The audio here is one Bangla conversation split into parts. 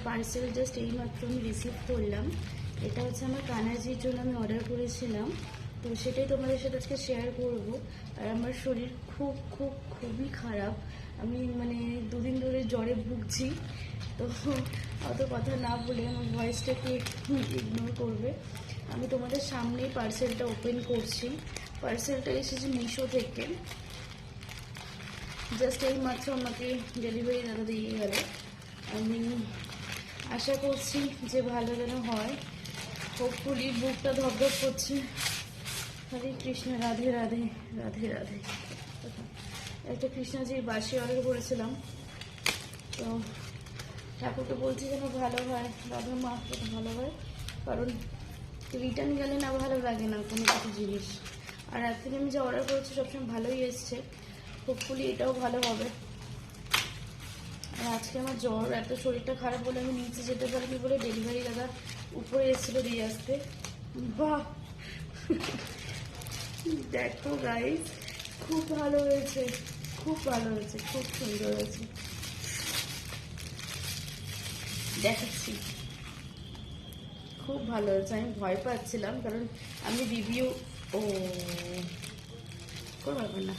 পার্সেল জাস্ট এইমাত্র আমি রিসিভ করলাম। এটা হচ্ছে আমার কানাজির জন্য আমি অর্ডার করেছিলাম, তো সেটাই তোমাদের সাথে আজকে শেয়ার করব। আর আমার শরীর খুবই খারাপ, আমি মানে দুদিন ধরে জ্বরে ভুগছি, তো অত কথা না বলে আমার ভয়েসটাকে ইগনোর করবে। আমি তোমাদের সামনেই পার্সেলটা ওপেন করছি। পার্সেলটা এসেছে মিশো থেকে, জাস্ট এই মাত্র আমাকে ডেলিভারি দাদা দিয়ে গেল। আমি আশা করছি যে ভালো যেন হয়, হোপফুলি। বুকটা ধপধপ করছে। হরে কৃষ্ণ, রাধে রাধে রাধে রাধে। একটা কৃষ্ণজির বাসি অর্ডার করেছিলাম, তো ঠাকুরকে বলছি যেন ভালো হয়, রাধা মা যেন ভালো হয়, কারণ রিটার্ন গেলে না ভালো লাগে না কোনো কিছু জিনিস। আর এখন আমি যা অর্ডার করেছি সবসময় ভালোই এসছে, হোপফুলি এটাও ভালো হবে। আর আজকে আমার জ্বর, এত শরীরটা খারাপ বলে আমি নিচে যেতে পারিনি বলে ডেলিভারি দাদা উপরে এসেছিলো দিয়ে আসতে। বাহ, দেখো গাইস, খুব ভালো হয়েছে, খুব ভালো হয়েছে, খুব সুন্দর হয়েছে। দেখাচ্ছি, খুব ভালো হয়েছে। আমি ভয় পাচ্ছিলাম কারণ আমি রিভিউ, ও কোনো ব্যাপার না,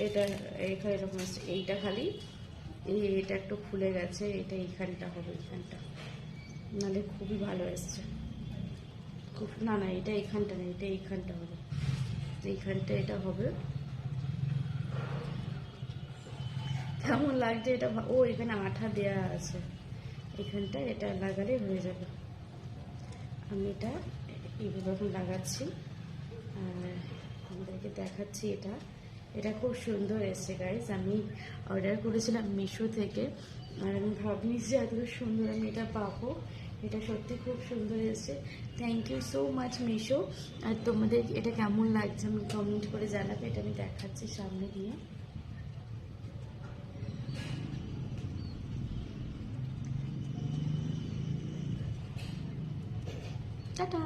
এটা এখানে এরকম আছে, এইটা খালি এটা একটু খুলে গেছে, এটা এইখানটা হবে, এইখানটা নাহলে খুবই ভালো এসছে। খুব না না, এটা এইখানটা না, এটা এইখানটা হবে, এইখানটা এটা হবে। কেমন লাগছে এটা, ও এখানে আঠা দেয়া আছে, এখানটা এটা লাগালে হয়ে যাবে। আমি এটা এইভাবে এখন লাগাচ্ছি আর আমাদেরকে দেখাচ্ছি। এটা এটা খুব সুন্দর এসছে গাইজ। আমি অর্ডার করেছিলাম মিশো থেকে, আর আমি ভাবিনি যে এত সুন্দর আমি এটা পাবো। এটা সত্যি খুব সুন্দর এসছে। Thank you so much Misho. আর তোমাদের এটা কেমন লাগছে আমি কমেন্ট করে জানাবে। এটা আমি দেখাচ্ছি সামনে দিয়ে। টাটা।